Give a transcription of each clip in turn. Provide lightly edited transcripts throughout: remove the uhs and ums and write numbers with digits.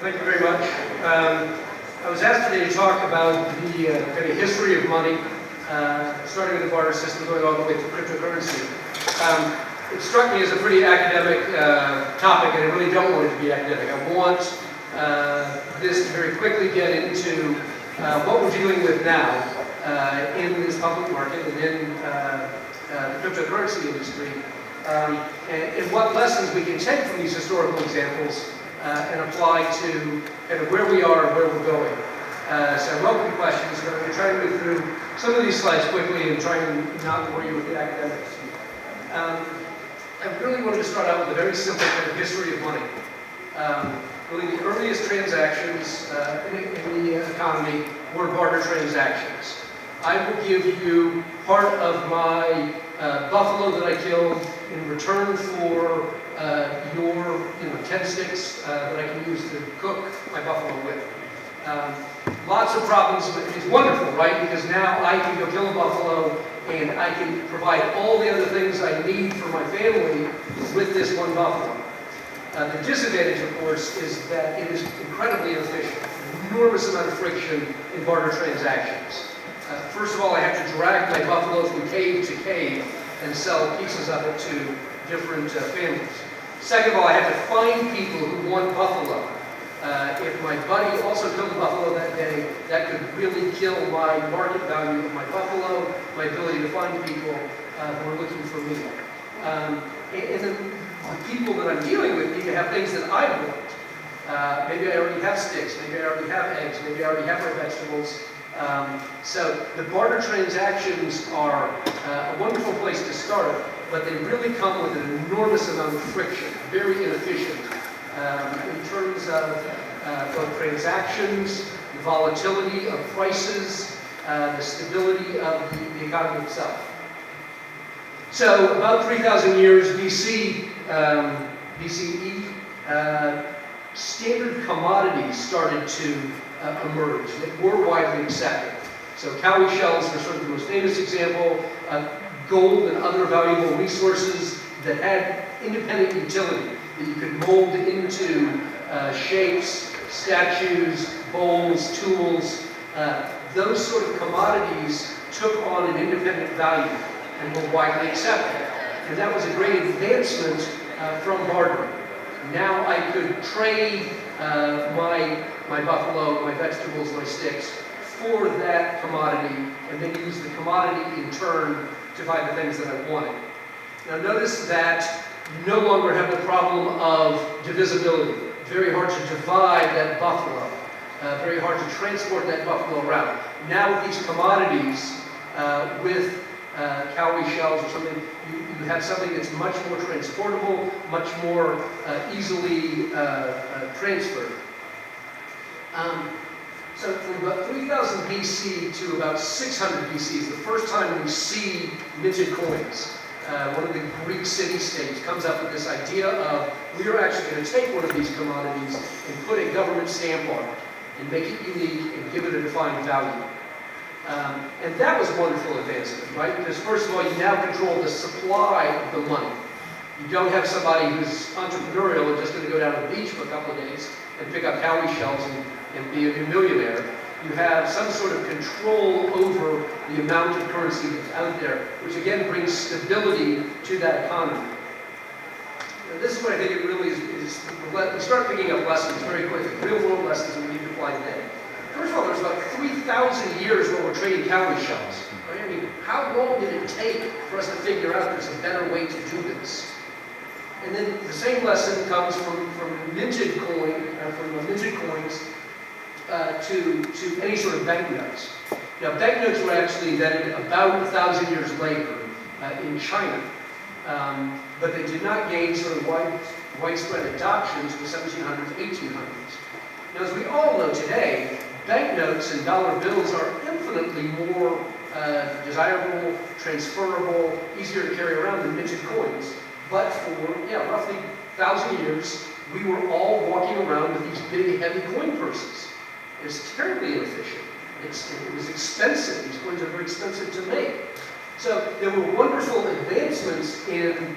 Thank you very much. I was asked today to talk about the kind of history of money, starting with the barter system, going all the way to cryptocurrency. It struck me as a pretty academic topic, and I really don't want it to be academic. I want this to very quickly get into what we're dealing with now in this public market and in the cryptocurrency industry, and what lessons we can take from these historical examples and apply to kind of where we are and where we're going. So I welcome questions. We're going to try to move through some of these slides quickly and try and not bore you with the academics. I really wanted to start out with a very simple kind of history of money. Really, the earliest transactions in the economy were barter transactions. I will give you part of my buffalo that I killed in return for your 10 sticks that I can use to cook my buffalo with. Lots of problems, but it's wonderful, right? Because now I can go kill a buffalo and I can provide all the other things I need for my family with this one buffalo. The disadvantage, of course, is that it is incredibly inefficient. Enormous amount of friction in barter transactions. First of all, I have to drag my buffalo from cave to cave and sell pieces of it to different families. Second of all, I have to find people who want buffalo. If my buddy also killed a buffalo that day, that could really kill my market value of my buffalo, my ability to find people who are looking for me. And then the people that I'm dealing with need to have things that I want. Maybe I already have sticks, maybe I already have eggs, maybe I already have my vegetables. So the barter transactions are a wonderful place to start, but they really come with an enormous amount of friction, very inefficient in terms of both transactions, the volatility of prices, the stability of the economy itself. So about 3,000 years BCE, standard commodities started to emerge that were widely accepted. So cowrie shells are sort of the most famous example. Gold and other valuable resources that had independent utility, that you could mold into shapes, statues, bowls, tools. Those sort of commodities took on an independent value and were widely accepted. And that was a great advancement from bartering. Now I could trade my buffalo, my vegetables, my sticks for that commodity, and then use the commodity in turn to buy the things that I wanted. Now notice that you no longer have the problem of divisibility. Very hard to divide that buffalo. Very hard to transport that buffalo around. Now with these commodities, with cowrie shells or something, you have something that's much more transportable, much more easily transferred. So from about 3000 BC to about 600 BC is the first time we see minted coins. One of the Greek city-states comes up with this idea of, we are actually going to take one of these commodities and put a government stamp on it and make it unique and give it a defined value. And that was a wonderful advancement, right? Because first of all, you now control the supply of the money. You don't have somebody who's entrepreneurial and just going to go down to the beach for a couple of days and pick up cowrie shells and be a millionaire. You have some sort of control over the amount of currency that's out there, which again brings stability to that economy. Now, this is what I think it really is we start picking up lessons very quickly, real-world lessons that we need to apply today. First of all, there's about 3,000 years where we're trading cowrie shells. Right? I mean, how long did it take for us to figure out there's a better way to do this? And then the same lesson comes from minted coins to any sort of banknotes. Now, banknotes were actually invented about 1,000 years later in China, but they did not gain sort of widespread adoption until the 1700s, 1800s. Now, as we all know today, banknotes and dollar bills are infinitely more desirable, transferable, easier to carry around than minted coins. But for roughly 1,000 years, we were all walking around with these big, heavy coin purses. It's terribly inefficient. It was expensive. These coins are very expensive to make. So there were wonderful advancements in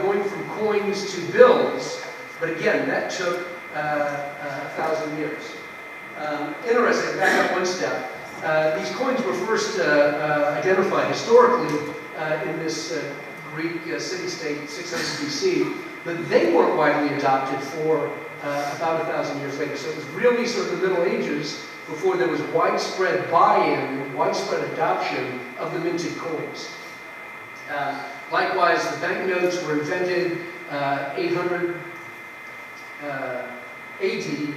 going from coins to bills, but again, that took 1,000 years. Interesting, back up one step. These coins were first identified historically in this Greek city-state 600 BC, but they weren't widely adopted for about 1,000 years later. So it was really sort of the Middle Ages before there was widespread buy-in, widespread adoption of the minted coins. Likewise, the banknotes were invented 800 AD,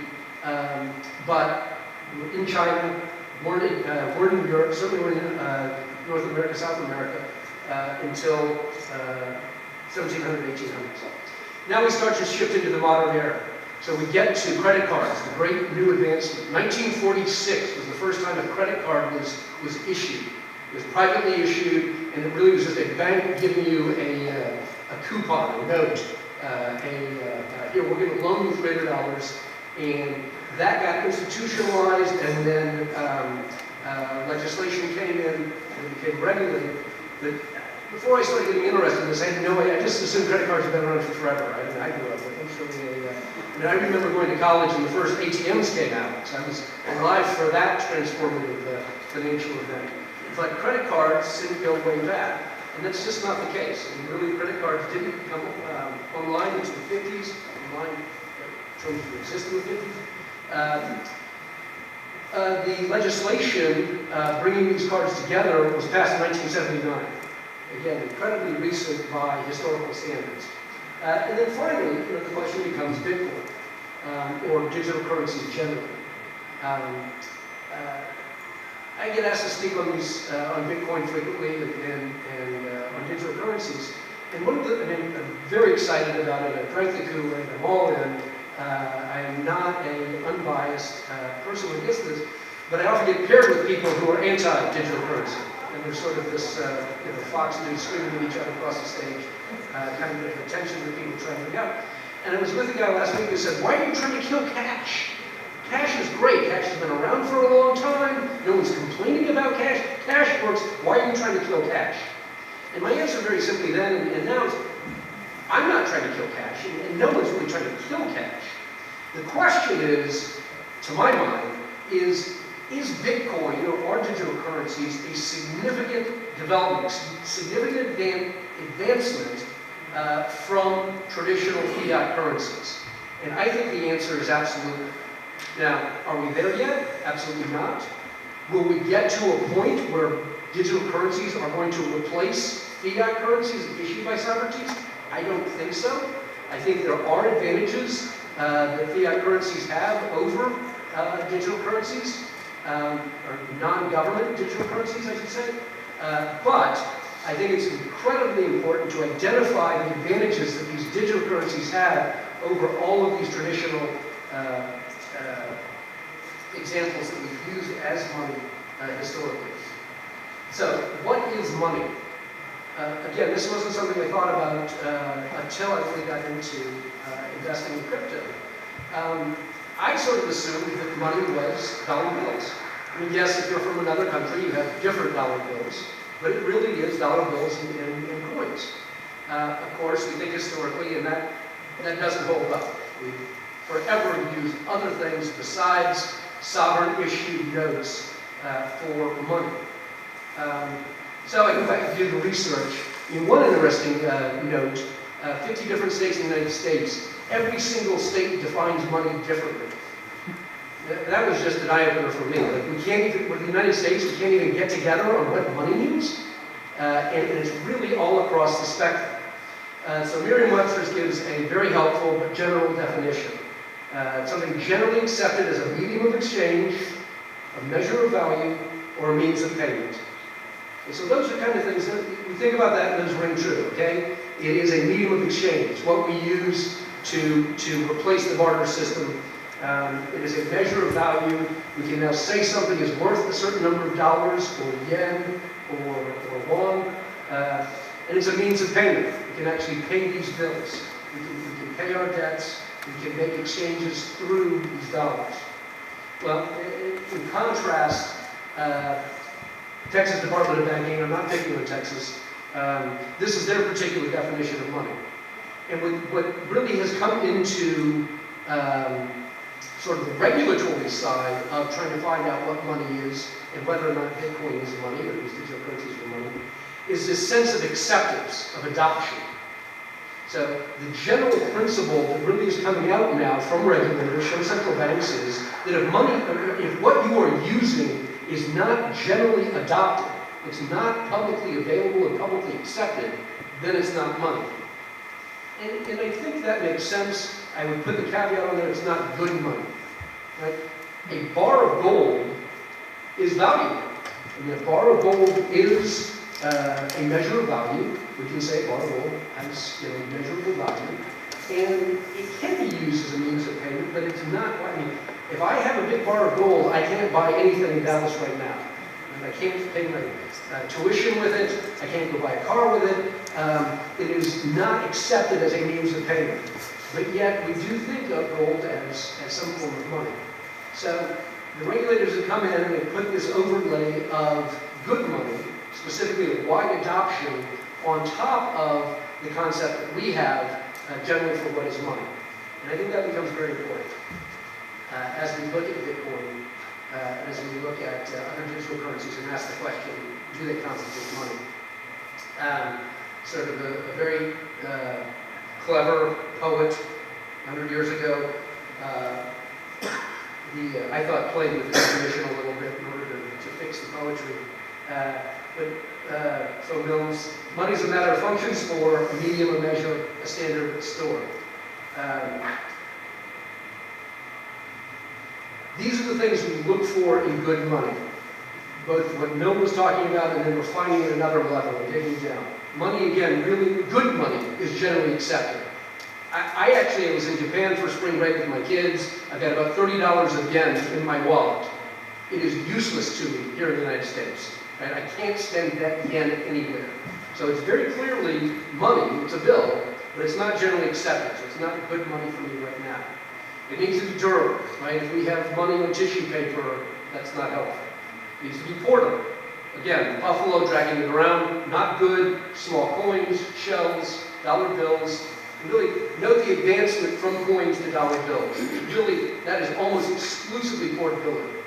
but in China, weren't in Europe, certainly were in North America, South America, until 1700, 1800s. Now we start to shift into the modern era. So we get to credit cards, the great new advancement. 1946 was the first time a credit card was issued. It was privately issued, and it really was just a bank giving you a coupon, a note, here, we're going to loan you $300, and that got institutionalized, and then legislation came in, and it became regulated. But before I started getting interested in this, I had no idea. I just assumed credit cards have been around for forever. I grew up with them. I remember going to college and the first ATMs came out, so I was alive for that transformative financial event. But credit cards didn't go way back, and that's just not the case. I mean, really, credit cards didn't come online until the 50s. Online terms that existed in the 50s. The legislation bringing these cards together was passed in 1979. Again, incredibly recent by historical standards. And then finally, the question becomes Bitcoin, or digital currencies generally. I get asked to speak on these on Bitcoin frequently and on digital currencies. And one of the, I'm very excited about it. I drank the Kool-Aid. I'm all in. I am not an unbiased person when it gets to this, but I often get paired with people who are anti-digital currency. And there's sort of this, fox and dudes screaming at each other across the stage, kind of the tension that people try to bring out. And I was with a guy last week who said, "Why are you trying to kill cash? Cash is great. Cash has been around for a long time. No one's complaining about cash. Cash works. Why are you trying to kill cash?" And my answer very simply then and now is, I'm not trying to kill cash, and no one's really trying to kill cash. The question is, to my mind, is Bitcoin or our digital currencies a significant development, significant advancement from traditional fiat currencies? And I think the answer is absolutely. Now, are we there yet? Absolutely not. Will we get to a point where digital currencies are going to replace fiat currencies issued by Socrates? I don't think so. I think there are advantages that fiat currencies have over digital currencies, or non-government digital currencies, I should say. But I think it's incredibly important to identify the advantages that these digital currencies have over all of these traditional examples that we've used as money historically. So, what is money? Again, this wasn't something I thought about until I really got into investing in crypto. I sort of assumed that money was dollar bills. I mean, yes, if you're from another country, you have different dollar bills, but it really is dollar bills and coins. Of course, we think historically, and that doesn't hold up. We forever used other things besides sovereign-issued notes for money. So I go back and do the research. In one interesting note, 50 different states in the United States, every single state defines money differently. That was just an eye-opener for me. Like, we can't even, with the United States, we can't even get together on what money means. And it's really all across the spectrum. So Merriam-Webster's gives a very helpful but general definition. Something generally accepted as a medium of exchange, a measure of value, or a means of payment. And so those are kind of things that we think about that and those ring true, okay? It is a medium of exchange. It's what we use to replace the barter system. It is a measure of value. We can now say something is worth a certain number of dollars, or yen, or won. And it's a means of payment. We can actually pay these bills. We can pay our debts. We can make exchanges through these dollars. Well, in contrast, Texas Department of Banking, I'm not picking on Texas, this is their particular definition of money. And what really has come into sort of the regulatory side of trying to find out what money is and whether or not Bitcoin is money, or these digital currencies are money, is this sense of acceptance, of adoption. So the general principle that really is coming out now from regulators, from central banks, is that if what you are using is not generally adopted, it's not publicly available and publicly accepted, then it's not money. And I think that makes sense. I would put the caveat on there, it's not good money. Right? A bar of gold is valuable. I mean, a bar of gold is a measure of value. We can say a bar of gold has measurable value. And it can be used as a means of payment, but it's not, I mean, if I have a big bar of gold, I can't buy anything in Dallas right now. And I can't pay my tuition with it. I can't go buy a car with it. It is not accepted as a means of payment. But yet, we do think of gold as some form of money. So, the regulators have come in and they put this overlay of good money, specifically a wide adoption, on top of the concept that we have generally for what is money. And I think that becomes very important as we look at Bitcoin, as we look at other digital currencies and ask the question, do they constitute money? Sort of a very clever poet 100 years ago, I thought played with the definition a little bit in order to fix the poetry. So Mills, money is a matter of functions for a medium, a measure, a standard, a store. These are the things we look for in good money. Both what Mill was talking about and then refining it another level and digging down. Money, again, really good money is generally accepted. I actually was in Japan for spring break with my kids. I've got about $30 of yen in my wallet. It is useless to me here in the United States. Right? I can't spend that yen anywhere. So it's very clearly money, it's a bill, but it's not generally accepted. So it's not good money for me right now. It needs to be durable, right? If we have money on tissue paper, that's not helpful. It needs to be portable. Again, buffalo dragging it around, not good. Small coins, shells, dollar bills. And really note the advancement from coins to dollar bills. Really, that is almost exclusively portability.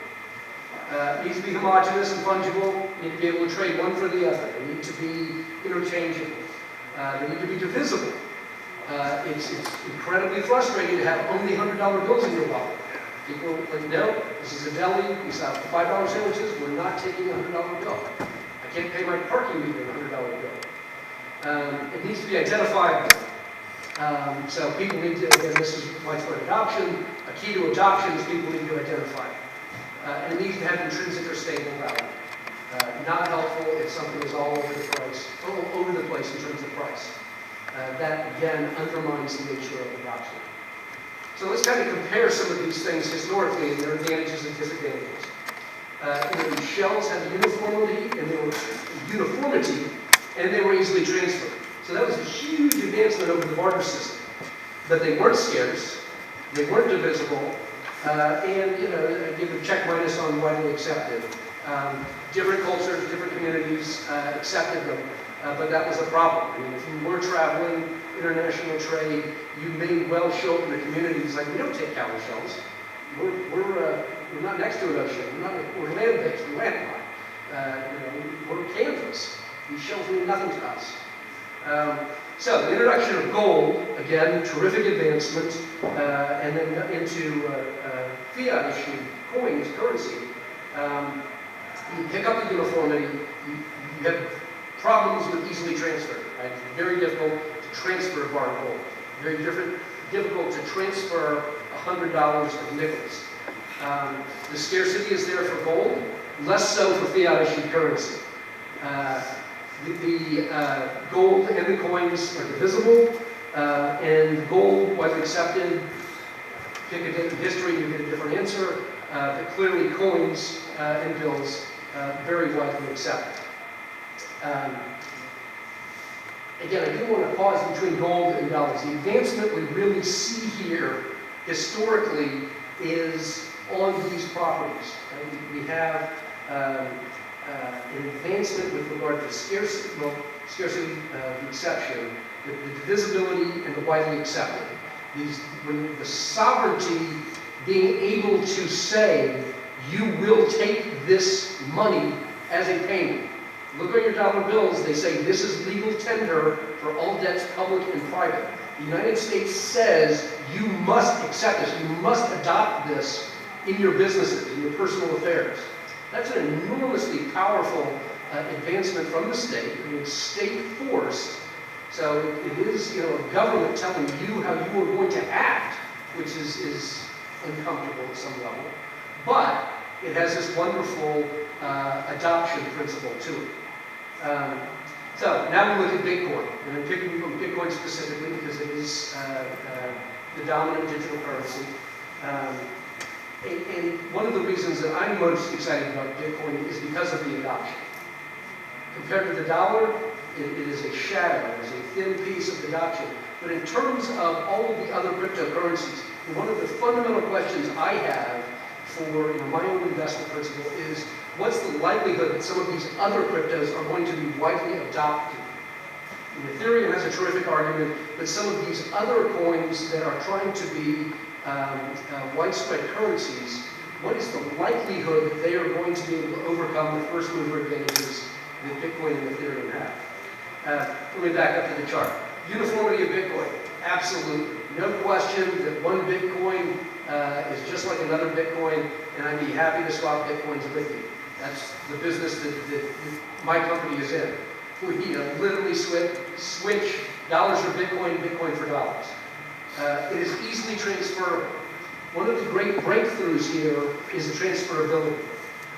It needs to be homogeneous and fungible. You need to be able to trade one for the other. They need to be interchangeable. They need to be divisible. It's incredibly frustrating to have only $100 bills in your wallet. People are like, no, this is a deli, we sell $5 sandwiches, we're not taking a $100 bill. I can't pay my parking meter a $100 bill. It needs to be identifiable. So people need to, again, this is widespread adoption. A key to adoption is people need to identify. And it needs to have intrinsic or stable value. Not helpful if something is all over the place in terms of price. That, again, undermines the nature of adoption. So let's kind of compare some of these things historically and their advantages and disadvantages. The shells had uniformity and they were easily transferred. So that was a huge advancement over the barter system. But they weren't scarce, they weren't divisible, and give a check minus on widely accepted. Different cultures, different communities accepted them, but that was a problem. I mean, if you were traveling, international trade, you may well show up in the communities like, we don't take counter shells. We're not next to an ocean. We're land-based. We landlocked. We're canvas. These shells mean nothing to us. So the introduction of gold, again, terrific advancement, and then into fiat-issued coins, currency. You pick up the uniformity. You have problems with easily transferred. Right? It's very difficult to transfer a bar of gold. Very difficult to transfer $100 of nickels. The scarcity is there for gold, less so for fiat-issued currency. The gold and the coins are divisible, and gold, widely accepted, pick a date in history, you get a different answer, but clearly coins and bills very widely accepted. Again, I do want to pause between gold and dollars. The advancement we really see here historically is on these properties. Right? We have an advancement with regard to scarcity, the exception, the divisibility and the widely accepted. When the sovereignty, being able to say, you will take this money as a payment. Look at your dollar bills, they say this is legal tender for all debts, public and private. The United States says you must accept this, you must adopt this in your businesses, in your personal affairs. That's an enormously powerful advancement from the state. I mean, it's state-forced. So it is, a government telling you how you are going to act, which is uncomfortable at some level. But it has this wonderful adoption principle to it. So now we look at Bitcoin. And I'm picking from Bitcoin specifically because it is the dominant digital currency. And one of the reasons that I'm most excited about Bitcoin is because of the adoption. Compared to the dollar, it is a shadow, it is a thin piece of adoption. But in terms of all of the other cryptocurrencies, one of the fundamental questions I have for my own investment principle is, what's the likelihood that some of these other cryptos are going to be widely adopted? And Ethereum has a terrific argument, but some of these other coins that are trying to be widespread currencies, what is the likelihood that they are going to be able to overcome the first mover advantages that Bitcoin and Ethereum have? Let me back up to the chart. Uniformity of Bitcoin, absolutely. No question that one Bitcoin is just like another Bitcoin, and I'd be happy to swap Bitcoins with you. That's the business that my company is in. We literally switch dollars for Bitcoin, Bitcoin for dollars. It is easily transferable. One of the great breakthroughs here is the transferability.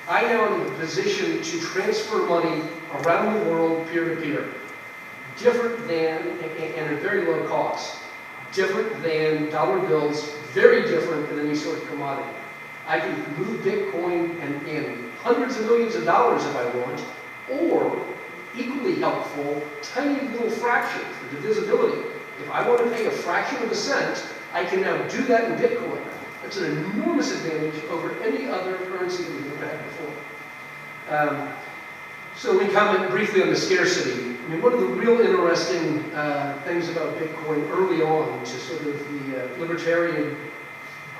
I now am in a position to transfer money around the world peer-to-peer. Different than, and at very low cost, different than dollar bills, very different than any sort of commodity. I can move Bitcoin and hundreds of millions of dollars if I want, or equally helpful, tiny little fractions, the divisibility. If I want to pay a fraction of a cent, I can now do that in Bitcoin. That's an enormous advantage over any other currency that we've ever had before. So we comment briefly on the scarcity. I mean, one of the real interesting things about Bitcoin early on to sort of the libertarian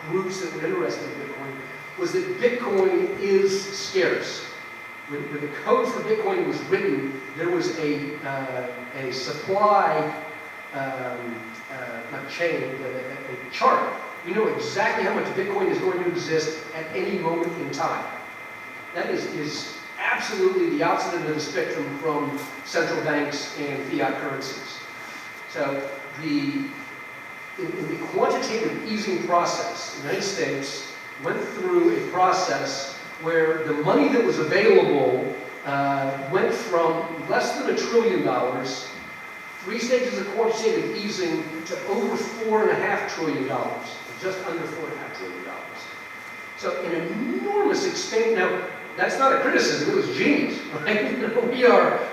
groups that were interested in Bitcoin was that Bitcoin is scarce. When the code for Bitcoin was written, there was a supply not chain, but a chart. We know exactly how much Bitcoin is going to exist at any moment in time. That is absolutely the opposite end of the spectrum from central banks and fiat currencies. So in the quantitative easing process, the United States went through a process where the money that was available went from less than $1 trillion, 3 stages of quantitative easing, to over $4.5 trillion, just under $4.5 trillion. So an enormous expansion. Now, that's not a criticism, it was genius, right?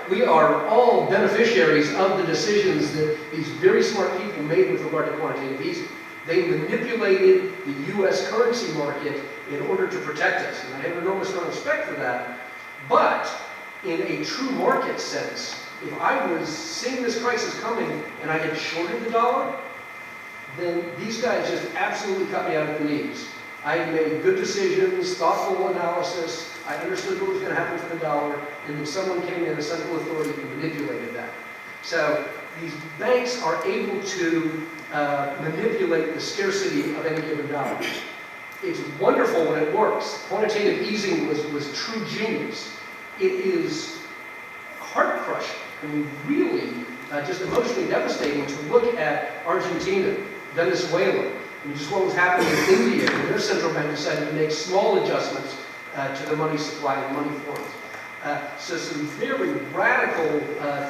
We are all beneficiaries of the decisions that these very smart people made with regard to quantitative easing. They manipulated the U.S. currency market in order to protect us, and I have an enormous amount of respect for that. But in a true market sense, if I was seeing this crisis coming and I had shorted the dollar, then these guys just absolutely cut me out at the knees. I had made good decisions, thoughtful analysis, I understood what was going to happen to the dollar, and then someone came in, a central authority, and manipulated that. So these banks are able to manipulate the scarcity of any given dollar. It's wonderful when it works. Quantitative easing was true genius. It is heart-crushing, I mean, really just emotionally devastating to look at Argentina, Venezuela, I mean, just what was happening in India, and their central bank decided to make small adjustments to the money supply and money forms. So some very radical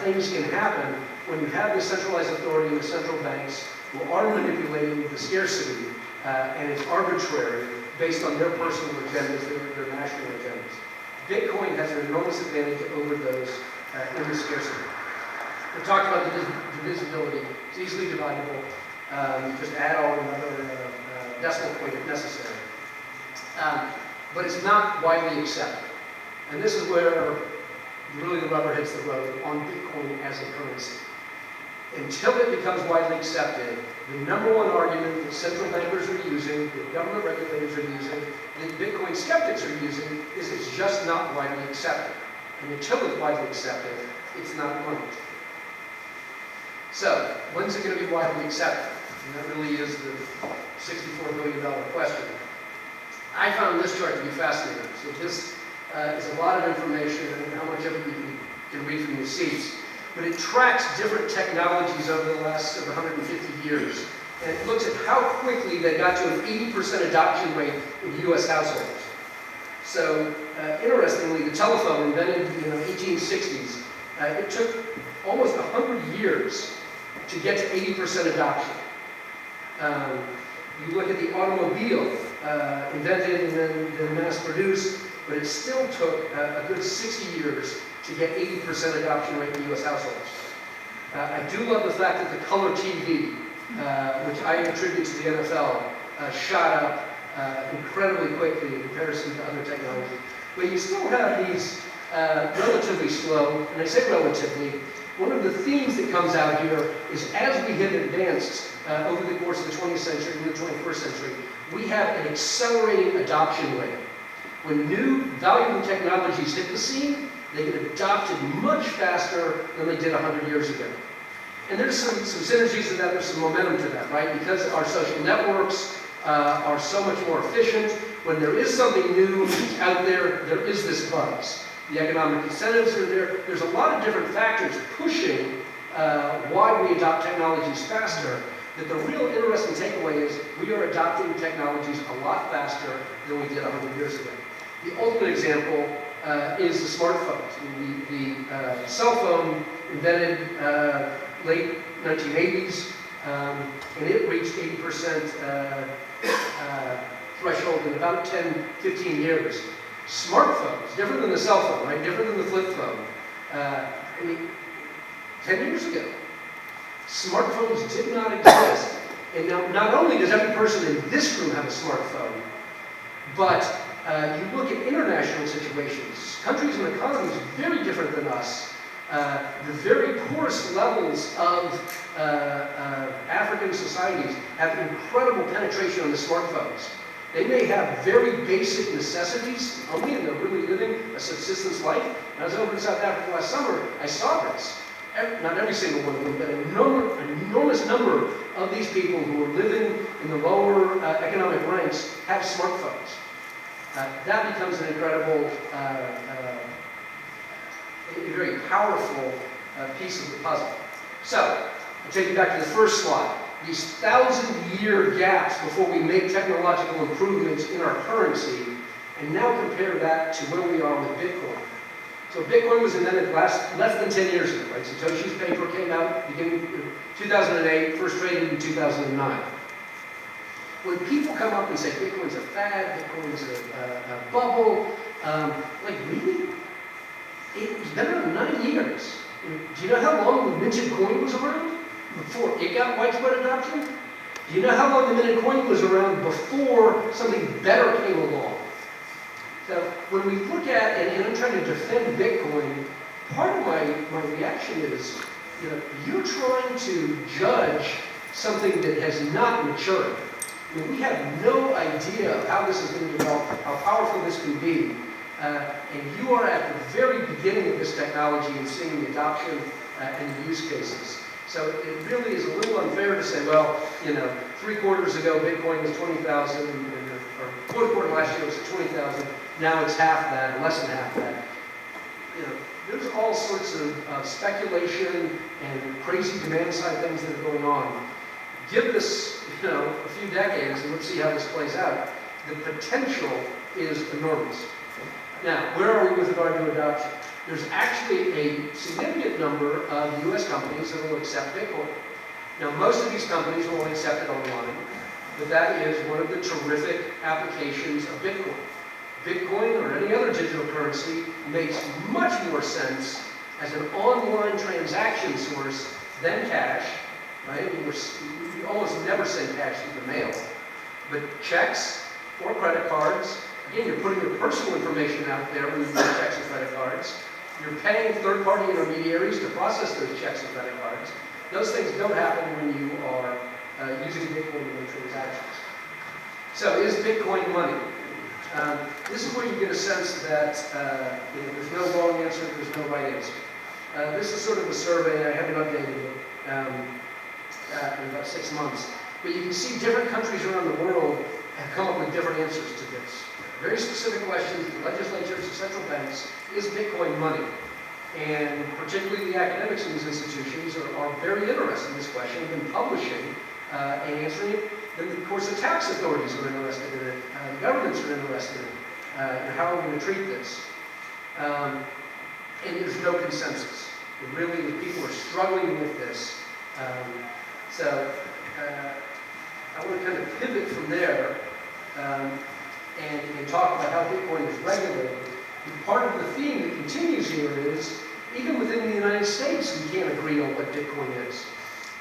things can happen when you have the centralized authority and the central banks who are manipulating the scarcity, and it's arbitrary based on their personal agendas, their national agendas. Bitcoin has an enormous advantage over those in the scarcity. We talked about the divisibility. It's easily dividable. Just add on another decimal point if necessary. But it's not widely accepted. And this is where really the rubber hits the road on Bitcoin as a currency. until it becomes widely accepted, the number one argument that central bankers are using, that government regulators are using, that Bitcoin skeptics are using, is it's just not widely accepted. And until it's widely accepted, it's not going to. So, when's it going to be widely accepted? And that really is the $64 billion question. I found this chart to be fascinating. So this is a lot of information, and how much of it you can read from your seats. But it tracks different technologies over the last 150 years. And it looks at how quickly they got to an 80% adoption rate in US households. So, interestingly, the telephone invented in the 1860s, it took almost 100 years to get to 80% adoption. You look at the automobile, invented and then mass-produced, but it still took a good 60 years to get 80% adoption rate in US households. I do love the fact that the color TV, which I attribute to the NFL, shot up incredibly quickly in comparison to other technologies. But you still have these relatively slow, and I say relatively, one of the themes that comes out here is as we have advanced over the course of the 20th century and the 21st century, we have an accelerating adoption rate. When new valuable technologies hit the scene, they get adopted much faster than they did 100 years ago. And there's some synergies to that, there's some momentum to that, right? Because our social networks are so much more efficient. When there is something new out there, there is this buzz. The economic incentives are there. There's a lot of different factors pushing why we adopt technologies faster. That the real interesting takeaway is we are adopting technologies a lot faster than we did 100 years ago. The ultimate example is the smartphones. The cell phone invented late 1980s, and it reached 80% threshold in about 10, 15 years. Smartphones, different than the cell phone, right? Different than the flip phone. 10 years ago, smartphones did not exist. And now, not only does every person in this room have a smartphone, but you look at international situations, countries and economies very different than us. The very poorest levels of African societies have incredible penetration on the smartphones. They may have very basic necessities only, and they're really living a subsistence life. When I was over in South Africa last summer, I saw this. Not every single one of them, but an enormous number of these people who are living in the lower economic ranks have smartphones. That becomes an incredible, a very powerful piece of the puzzle. So, I'll take you back to the first slide. These 1,000-year gaps before we make technological improvements in our currency, and now compare that to where we are with Bitcoin. So Bitcoin was invented less than 10 years ago, right? Satoshi's paper came out beginning in 2008, first traded in 2009. When people come up and say Bitcoin's a fad, Bitcoin's a bubble, like really? It's been around 9 years. Do you know how long the minted coin was around before it got widespread adoption? Do you know how long the minted coin was around before something better came along? So when we look at, and I'm trying to defend Bitcoin, part of my reaction is, you're trying to judge something that has not matured. I mean, we have no idea of how this is going to develop, how powerful this can be. And you are at the very beginning of this technology and seeing the adoption and the use cases. So it really is a little unfair to say, well, 3 quarters ago Bitcoin was 20,000, or quarter last year was 20,000. Now it's half that, or less than half that. There's all sorts of speculation and crazy demand side things that are going on. Give this, a few decades, and let's see how this plays out. The potential is enormous. Now, where are we with regard to adoption? There's actually a significant number of U.S. companies that will accept Bitcoin. Now, most of these companies will accept it online, but that is one of the terrific applications of Bitcoin. Bitcoin or any other digital currency makes much more sense as an online transaction source than cash, right? We almost never send cash through the mail. But checks or credit cards, again, you're putting your personal information out there when you use checks and credit cards. You're paying third-party intermediaries to process those checks and credit cards. Those things don't happen when you are using Bitcoin to make transactions. So is Bitcoin money? This is where you get a sense that there's no wrong answer, there's no right answer. This is sort of a survey, I haven't updated it in about 6 months. But you can see different countries around the world have come up with different answers to this. Very specific questions, the legislatures, the central banks, is Bitcoin money? And particularly the academics in these institutions are very interested in this question, have been publishing and answering it. Then, of course, the tax authorities are interested in it, the governments are interested in how are we going to treat this. And there's no consensus. Really, people are struggling with this. So I want to kind of pivot from there and talk about how Bitcoin is regulated. And part of the theme that continues here is, even within the United States, we can't agree on what Bitcoin is.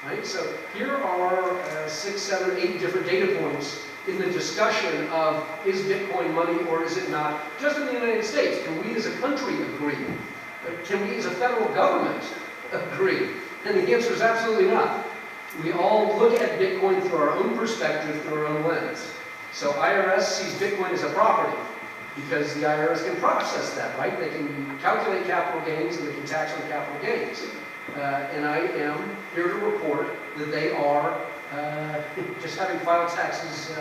Right? So here are 6, 7, 8 different data points in the discussion of, is Bitcoin money or is it not? Just in the United States, can we as a country agree? Can we as a federal government agree? And the answer is absolutely not. We all look at Bitcoin through our own perspective, through our own lens. So IRS sees Bitcoin as a property because the IRS can process that, right? They can calculate capital gains and they can tax on capital gains. And I am here to report that they are, just having filed taxes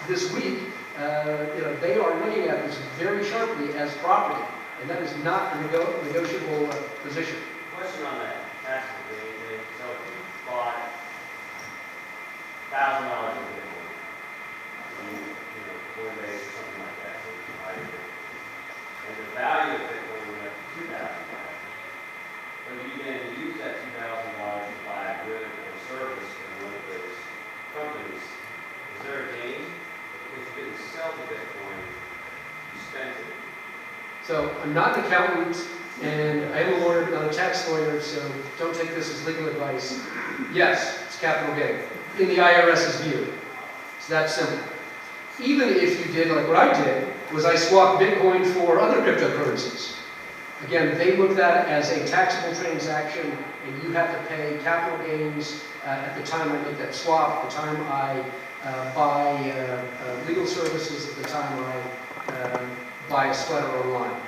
this week, they are looking at this very sharply as property. And that is not a negotiable position. Question on that taxable gain. So if you bought $1,000 of Bitcoin, Coinbase or something like that, and the value of Bitcoin went up to $2,000. But you then use that $2,000 to buy a good or service from one of those companies. Is there a gain? If you didn't sell the Bitcoin, you spent it. So I'm not an accountant, and I am a lawyer, not a tax lawyer, so don't take this as legal advice. Yes, it's capital gain, in the IRS's view. It's that simple. Even if you did, like what I did, was I swapped Bitcoin for other cryptocurrencies. Again, they look at it as a taxable transaction, and you have to pay capital gains at the time I make that swap, at the time I buy legal services, at the time I buy a sweater online.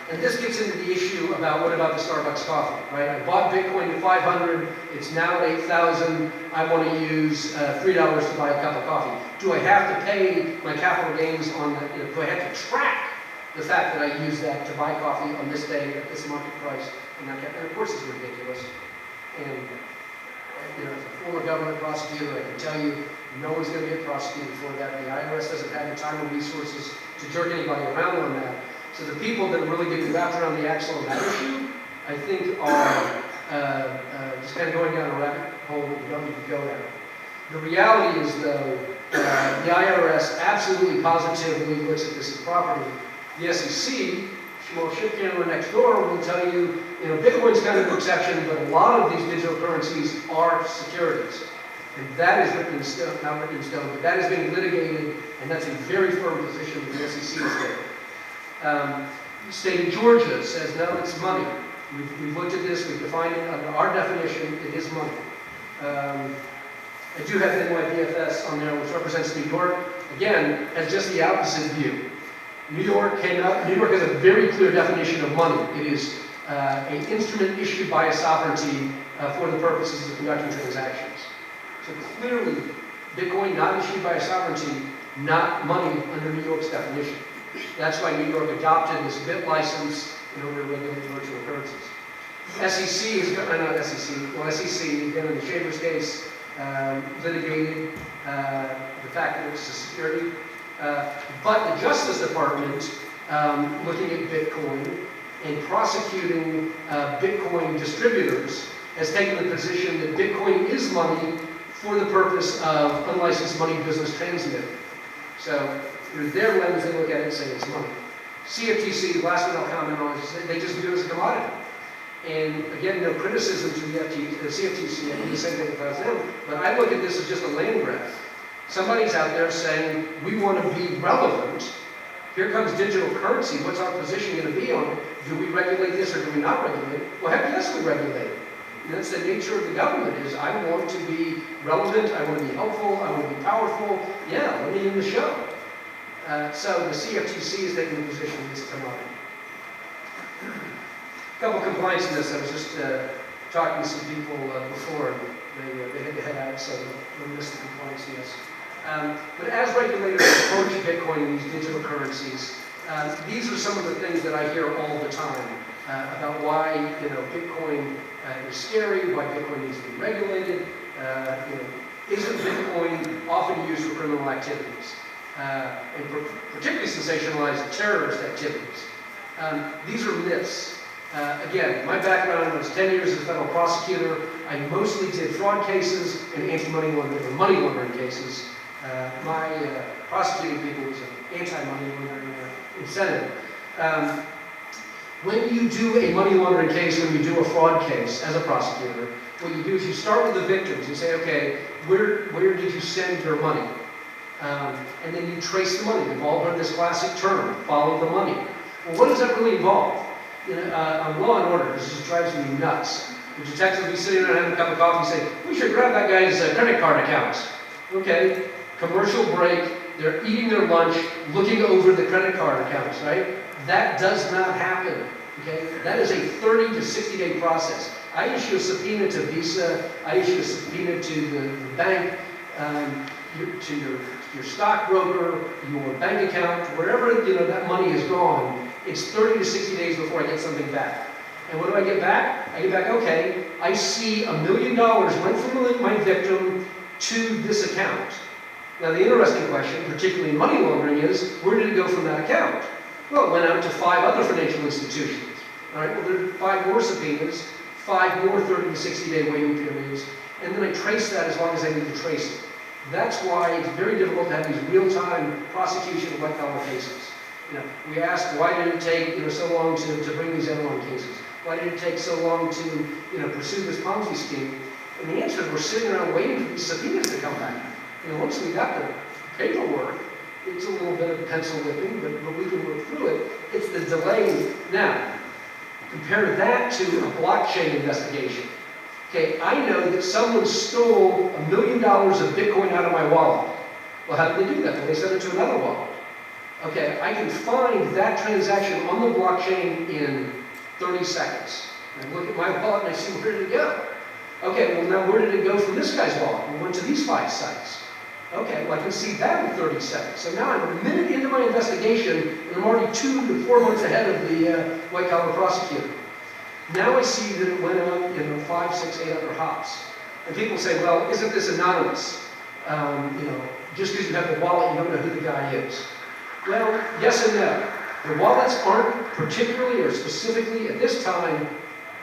And this gets into the issue about what about the Starbucks coffee, right? I bought Bitcoin at 500, it's now at 8,000, I want to use $3 to buy a cup of coffee. Do I have to pay my capital gains on that? Do I have to track the fact that I use that to buy coffee on this day at this market price? And of course it's ridiculous. And as a former government prosecutor, I can tell you, no one's going to get prosecuted for that. The IRS doesn't have the time or resources to jerk anybody around on that. So the people that are really getting wrapped around the axle on that issue, I think are just kind of going down a rabbit hole that you don't need to go down. The reality is, though, the IRS absolutely positively looks at this as property. The SEC, Shmuel Shipkin next door, will tell you, Bitcoin's kind of an exception, but a lot of these digital currencies are securities. And that is written in stone, not written in stone, but that is being litigated, and that's a very firm position that the SEC is taking. The state of Georgia says, no, it's money. We've looked at this, we've defined it under our definition, it is money. I do have NYDFS on there, which represents New York. Again, as just the opposite view. New York has a very clear definition of money. It is an instrument issued by a sovereignty for the purposes of conducting transactions. So clearly, Bitcoin not issued by a sovereignty, not money under New York's definition. That's why New York adopted this BIT license in order to regulate virtual currencies. SEC is, not SEC, well, SEC, again in the Chambers case, litigated the fact that it's a security. But the Justice Department, looking at Bitcoin and prosecuting Bitcoin distributors, has taken the position that Bitcoin is money for the purpose of unlicensed money business transmitting. So through their lens, they look at it and say it's money. CFTC, last one I'll comment on, is they just view it as a commodity. And again, no criticism to the CFTC, I do the same thing if I was them, but I look at this as just a land grab. Somebody's out there saying, we want to be relevant. Here comes digital currency. What's our position going to be on it? Do we regulate this or do we not regulate it? Well, heck yes, we regulate it. And that's the nature of the government, is I want to be relevant, I want to be helpful, I want to be powerful. Yeah, let me in the show. So the CFTC is taking the position of this commodity. A couple complaints in this. I was just talking to some people before, and they had to head out, so we'll miss the complaints, yes. But as regulators approach Bitcoin and these digital currencies, these are some of the things that I hear all the time about why Bitcoin is scary, why Bitcoin needs to be regulated. Isn't Bitcoin often used for criminal activities, and particularly sensationalized terrorist activities? These are myths. Again, my background was 10 years as a federal prosecutor. I mostly did fraud cases and anti-money laundering or money laundering cases. My prosecuting people was an anti-money laundering incentive. When you do a money laundering case, when you do a fraud case as a prosecutor, what you do is you start with the victims. You say, okay, where did you send your money? And then you trace the money. We've all heard this classic term, follow the money. Well, what does that really involve? On Law and Order, this just drives me nuts. The detective will be sitting there having a cup of coffee and say, we should grab that guy's credit card accounts. Okay, commercial break, they're eating their lunch, looking over the credit card accounts, right? That does not happen, okay? That is a 30 to 60 day process. I issue a subpoena to Visa, I issue a subpoena to the bank, to your stockbroker, your bank account, wherever that money is gone. It's 30 to 60 days before I get something back. And what do I get back? I get back, okay, I see $1 million went from my victim to this account. Now the interesting question, particularly in money laundering, is where did it go from that account? Well, it went out to 5 other financial institutions. All right, well, there are 5 more subpoenas, 5 more 30 to 60 day waiting periods, and then I trace that as long as I need to trace it. That's why it's very difficult to have these real-time prosecution of white-collar cases. We ask, why did it take so long to bring these Enron cases? Why did it take so long to pursue this Ponzi scheme? And the answer is we're sitting around waiting for these subpoenas to come back. Once we got the paperwork, it's a little bit of pencil whipping, but we can work through it. It's the delay. Now, compare that to a blockchain investigation. Okay, I know that someone stole $1 million of Bitcoin out of my wallet. Well, how did they do that? Well, they sent it to another wallet. Okay, I can find that transaction on the blockchain in 30 seconds. I look at my wallet and I see, where did it go? Okay, well now where did it go from this guy's wallet? We went to these 5 sites. Okay, well I can see that in 30 seconds. So now I'm a minute into my investigation and I'm already 2 to 4 months ahead of the white-collar prosecutor. Now I see that it went out 5, 6, 8 other hops. And people say, well, isn't this anonymous? Just because you have the wallet, you don't know who the guy is. Well, yes and no. The wallets aren't particularly or specifically at this time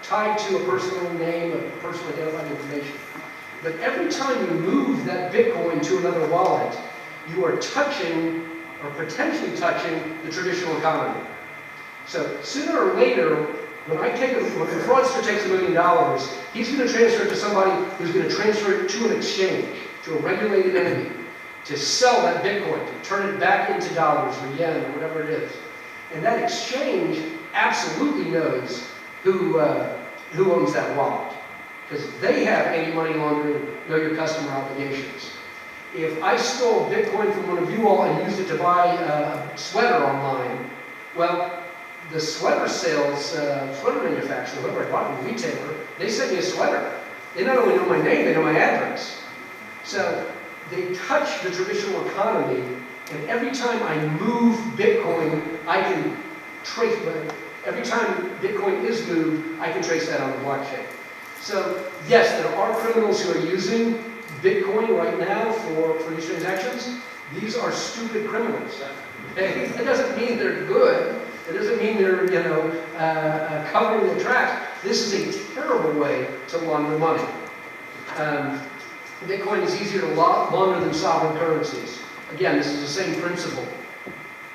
tied to a personal name, a personal identifying information. But every time you move that Bitcoin to another wallet, you are touching or potentially touching the traditional economy. So sooner or later, when the fraudster takes $1 million, he's going to transfer it to somebody who's going to transfer it to an exchange, to a regulated entity, to sell that Bitcoin, to turn it back into dollars or yen or whatever it is. And that exchange absolutely knows who owns that wallet, because they have anti-money laundering, know your customer obligations. If I stole Bitcoin from one of you all and used it to buy a sweater online, well, the sweater sweater manufacturer, whoever I bought from, retailer, they sent me a sweater. They not only know my name, they know my address. So they touch the traditional economy, and every time I move Bitcoin, I can trace, every time Bitcoin is moved, I can trace that on the blockchain. So yes, there are criminals who are using Bitcoin right now for these transactions. These are stupid criminals. Okay? That doesn't mean they're good. It doesn't mean they're, covering the tracks. This is a terrible way to launder money. Bitcoin is easier to launder than sovereign currencies. Again, this is the same principle.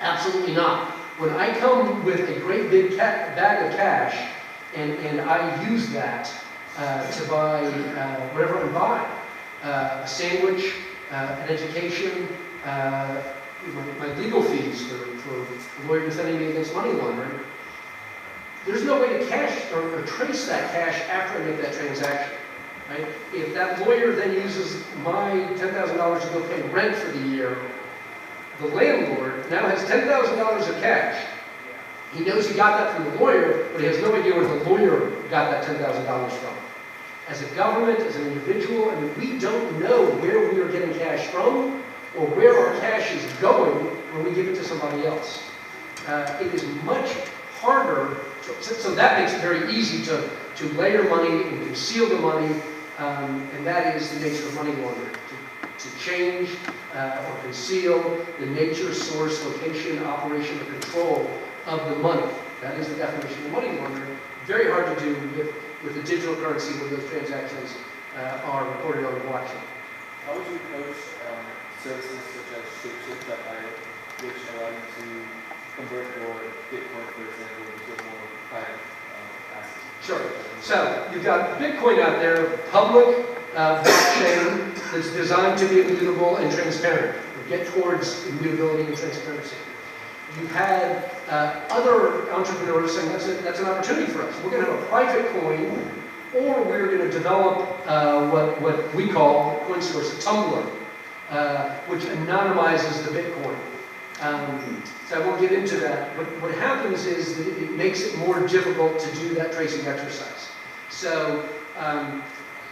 Absolutely not. When I come with a great big bag of cash and I use that to buy whatever I'm buying, a sandwich, an education, my legal fees for a lawyer defending me against money laundering, there's no way to cash or trace that cash after I make that transaction. Right? If that lawyer then uses my $10,000 to go pay rent for the year, the landlord now has $10,000 of cash. He knows he got that from the lawyer, but he has no idea where the lawyer got that $10,000 from. As a government, as an individual, I mean, we don't know where we are getting cash from or where our cash is going when we give it to somebody else. It is much harder, so that makes it very easy to layer money and conceal the money, and that is the nature of money laundering. To change or conceal the nature, source, location, operation, or control of the money. That is the definition of money laundering. Very hard to do with the digital currency where those transactions are recorded on the blockchain. How would you approach services such as Shapeshift.io, which allow you to convert your Bitcoin, for example, into a more private asset? Sure. So you've got Bitcoin out there, public blockchain that's designed to be immutable and transparent, or get towards immutability and transparency. You've had other entrepreneurs saying that's an opportunity for us. We're going to have a private coin, or we're going to develop what we call Coinsource, a tumbler, which anonymizes the Bitcoin. So I won't get into that. But what happens is that it makes it more difficult to do that tracing exercise. So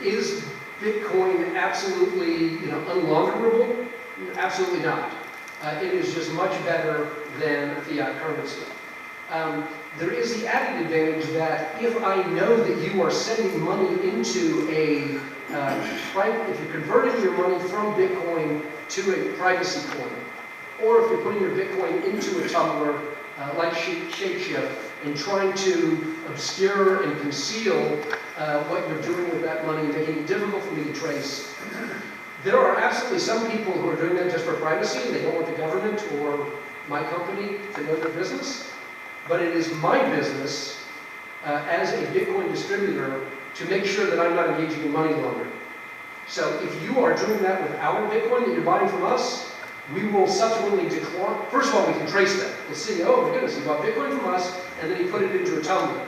is Bitcoin absolutely unlaunderable? Absolutely not. It is just much better than fiat currency. There is the added advantage that if I know that you are sending money into a if you're converting your money from Bitcoin to a privacy coin, or if you're putting your Bitcoin into a tumbler like Shapeshift and trying to obscure and conceal what you're doing with that money, making it difficult for me to trace. There are absolutely some people who are doing that just for privacy, and they don't want the government or my company to know their business. But it is my business as a Bitcoin distributor to make sure that I'm not engaging in money laundering. So if you are doing that with our Bitcoin that you're buying from us, we will subsequently decline. First of all, we can trace that. We'll see, oh my goodness, he bought Bitcoin from us, and then he put it into a tumbler.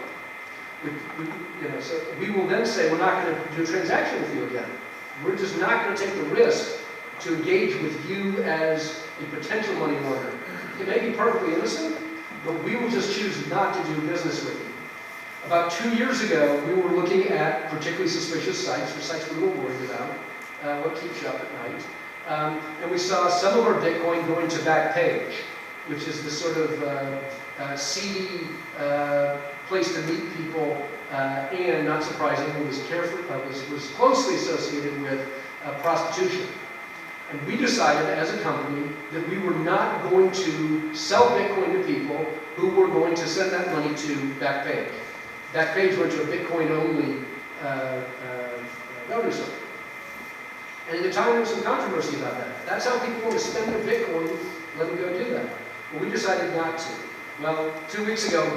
So we will then say, we're not going to do a transaction with you again. We're just not going to take the risk to engage with you as a potential money launderer. It may be perfectly innocent, but we will just choose not to do business with you. About 2 years ago, we were looking at particularly suspicious sites, or sites we were worried about, what keeps you up at night. And we saw some of our Bitcoin going to Backpage, which is this sort of seedy place to meet people, and not surprisingly was closely associated with prostitution. And we decided as a company that we were not going to sell Bitcoin to people who were going to send that money to Backpage. Backpage went to a Bitcoin-only revenue cycle. And at the time there was some controversy about that. That's how people want to spend their Bitcoin, let them go do that. But we decided not to. Well, 2 weeks ago,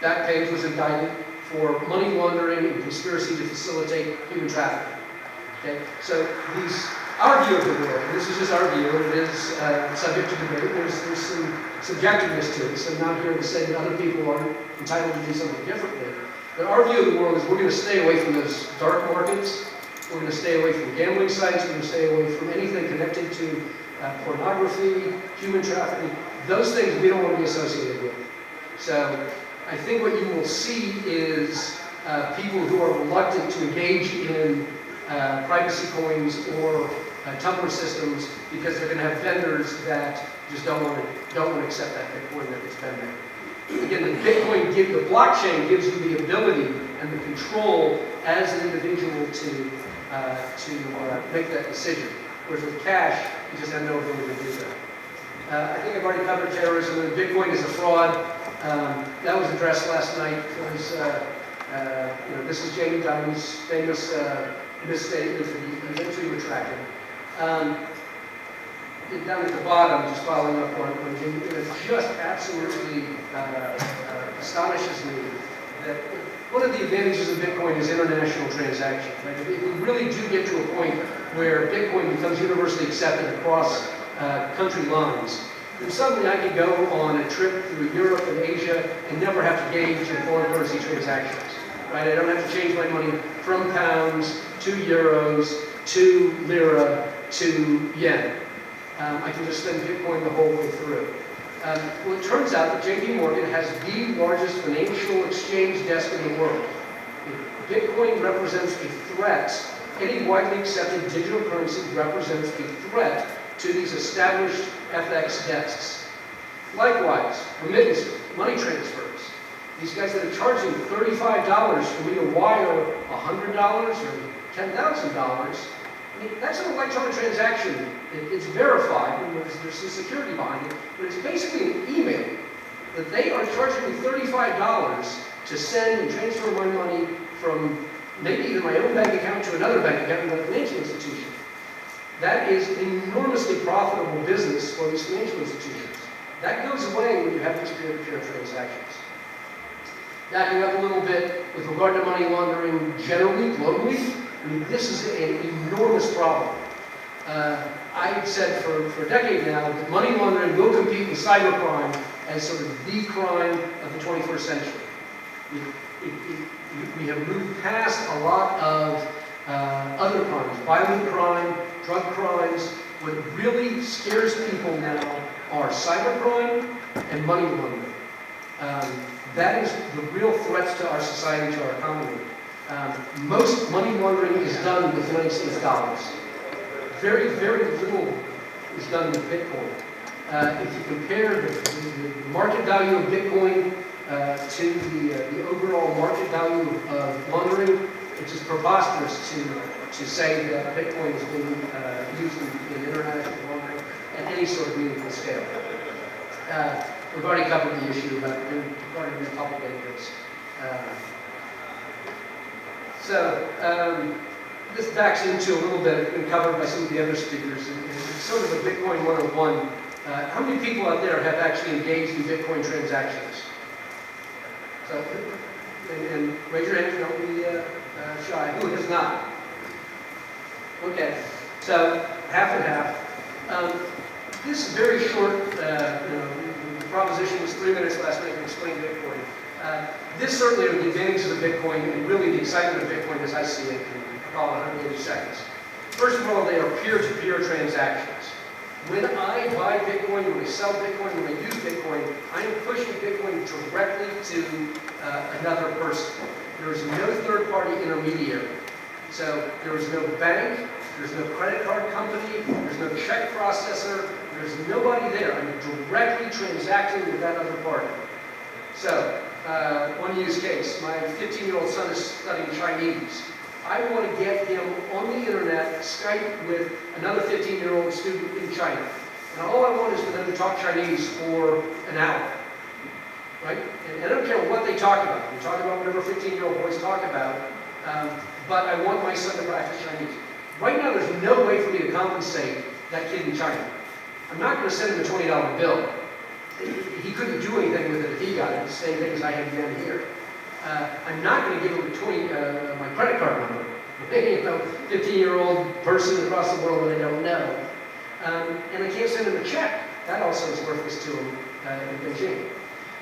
Backpage was indicted for money laundering and conspiracy to facilitate human trafficking. Okay? So our view of the world, and this is just our view, and it is subject to debate. There's some subjectiveness to it, so I'm not here to say that other people aren't entitled to do something differently. But our view of the world is we're going to stay away from those dark markets. We're going to stay away from gambling sites. We're going to stay away from anything connected to pornography, human trafficking. Those things we don't want to be associated with. So I think what you will see is people who are reluctant to engage in privacy coins or tumbler systems because they're going to have vendors that just don't want to accept that Bitcoin that it's been there. Again, the blockchain gives you the ability and the control as an individual to make that decision. Whereas with cash, you just have no ability to do that. I think I've already covered terrorism, and Bitcoin is a fraud. That was addressed last night. This is Jamie Dimon's famous misstatement that he eventually retracted. Down at the bottom, just following up on Jamie, it just absolutely astonishes me that one of the advantages of Bitcoin is international transactions. Right? If we really do get to a point where Bitcoin becomes universally accepted across country lines, then suddenly I could go on a trip through Europe and Asia and never have to engage in foreign currency transactions, right? I don't have to change my money from pounds to euros to lira to yen. I can just spend Bitcoin the whole way through. Well, it turns out that JP Morgan has the largest financial exchange desk in the world. Bitcoin represents a threat. Any widely accepted digital currency represents a threat to these established FX desks. Likewise, remittances, money transfers. These guys that are charging $35 for me to wire $100 or $10,000, I mean, that's an electronic transaction. It's verified, and there's some security behind it, but it's basically an email that they are charging me $35 to send and transfer my money from maybe even my own bank account to another bank account in a financial institution. That is an enormously profitable business for these financial institutions. That goes away when you have these peer-to-peer transactions. Backing up a little bit with regard to money laundering generally, globally, I mean, this is an enormous problem. I've said for a decade now that money laundering will compete with cybercrime as sort of the crime of the 21st century. We have moved past a lot of other crimes, violent crime, drug crimes. What really scares people now are cybercrime and money laundering. That is the real threats to our society, to our economy. Most money laundering is done with United States dollars. Very, very little is done with Bitcoin. If you compare the market value of Bitcoin to the overall market value of laundering, it's just preposterous to say that Bitcoin is being used in international laundering at any sort of meaningful scale. We've already covered the issue about regarding the public interest. This backs into a little bit, it's been covered by some of the other speakers, and it's sort of a Bitcoin 101. How many people out there have actually engaged in Bitcoin transactions? So, and raise your hand, don't be shy. Who has not? Okay, so half and half. This very short, the proposition was 3 minutes last week to explain Bitcoin. This certainly are the advantages of Bitcoin and really the excitement of Bitcoin as I see it in call it 180 seconds. First of all, they are peer-to-peer transactions. When I buy Bitcoin, when I sell Bitcoin, when I use Bitcoin, I am pushing Bitcoin directly to another person. There is no third-party intermediary. So there is no bank, there's no credit card company, there's no check processor, there's nobody there. I'm directly transacting with that other party. So, one use case, my 15-year-old son is studying Chinese. I want to get him on the internet, Skype with another 15-year-old student in China. And all I want is for them to talk Chinese for an hour, right? And I don't care what they talk about. They talk about whatever 15-year-old boys talk about, but I want my son to practice Chinese. Right now, there's no way for me to compensate that kid in China. I'm not going to send him a $20 bill. He couldn't do anything with it if he got it. The same thing as I had down here. I'm not going to give him my credit card number. 15-year-old person across the world that I don't know. And I can't send him a check. That also is worthless to him in Beijing.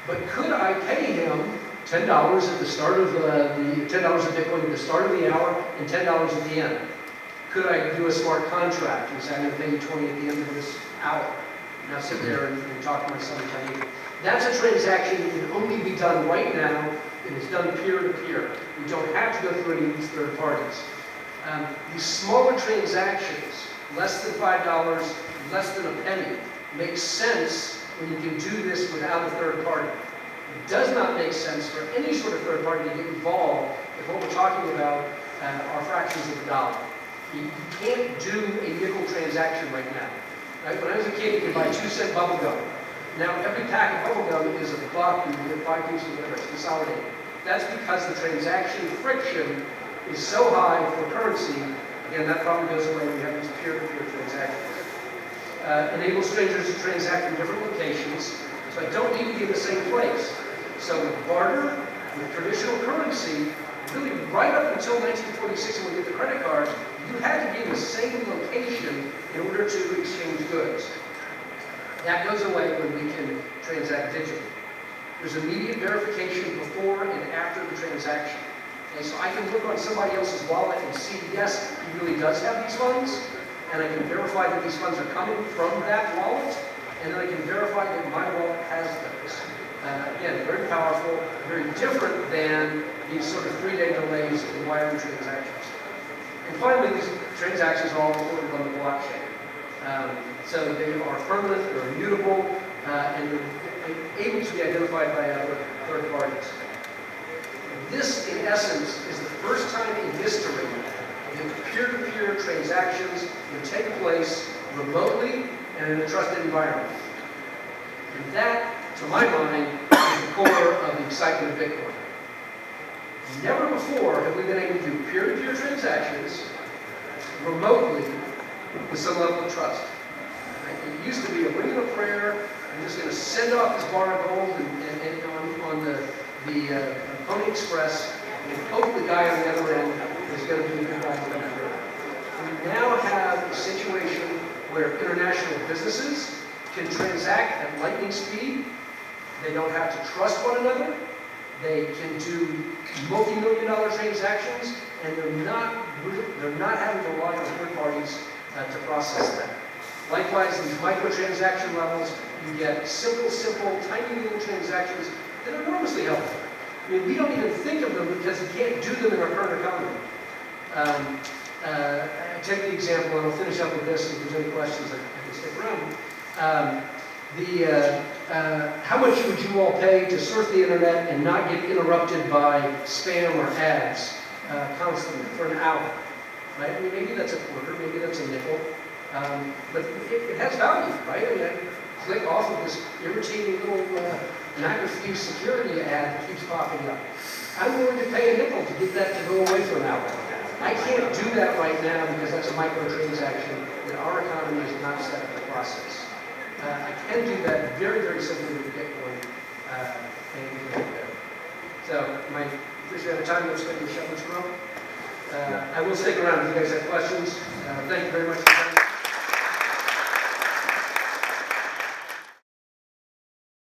But could I pay him $10 at the start of $10 of Bitcoin at the start of the hour and $10 at the end? Could I do a smart contract and say I'm going to pay you 20 at the end of this hour? Now sit there and talk to my son in Chinese. That's a transaction that can only be done right now, and it's done peer-to-peer. We don't have to go through any of these third parties. These smaller transactions, less than $5, less than a penny, make sense when you can do this without a third party. It does not make sense for any sort of third party to get involved if what we're talking about are fractions of a dollar. You can't do a nickel transaction right now. Right? When I was a kid, you could buy 2-cent bubble gum. Now every pack of bubble gum is a buck, and you get 5 pieces of it, it's consolidated. That's because the transaction friction is so high for currency. Again, that problem goes away when we have these peer-to-peer transactions. Enable strangers to transact in different locations, so I don't need to be in the same place. So with barter, with traditional currency, really right up until 1946 when we get the credit card, you had to be in the same location in order to exchange goods. That goes away when we can transact digitally. There's immediate verification before and after the transaction. Okay, so I can look on somebody else's wallet and see, yes, he really does have these funds, and I can verify that these funds are coming from that wallet, and then I can verify that my wallet has those. Again, very powerful, very different than these sort of 3-day delays in wiring transactions. And finally, these transactions are all recorded on the blockchain. So they are permanent, they're immutable, and they're able to be identified by other third parties. This, in essence, is the first time in history that peer-to-peer transactions can take place remotely and in a trusted environment. And that, to my mind, is the core of the excitement of Bitcoin. Never before have we been able to do peer-to-peer transactions remotely with some level of trust. It used to be a ring and a prayer. I'm just going to send off this bar of gold and on the Pony Express, and hope the guy on the other end is going to do the good guy coming through. We now have a situation where international businesses can transact at lightning speed. They don't have to trust one another. They can do multi-million-dollar transactions, and they're not having to rely on third parties to process that. Likewise, these microtransaction levels, you get simple, tiny little transactions that are enormously helpful. I mean, we don't even think of them because you can't do them in our current economy. I take the example, and I'll finish up with this. If there's any questions, I can stick around. How much would you all pay to surf the internet and not get interrupted by spam or ads constantly for an hour? Right? I mean, maybe that's a quarter, maybe that's a nickel, but it has value, right? I mean, I click off of this irritating little not refuse security ad that keeps popping up. I'm willing to pay a nickel to get that to go away for an hour. I can't do that right now because that's a microtransaction that our economy is not set up to process. I can do that very simply with Bitcoin, and we can get there. So, my appreciate the time we're spending with Shepherd's Row. I will stick around if you guys have questions. Thank you very much for coming.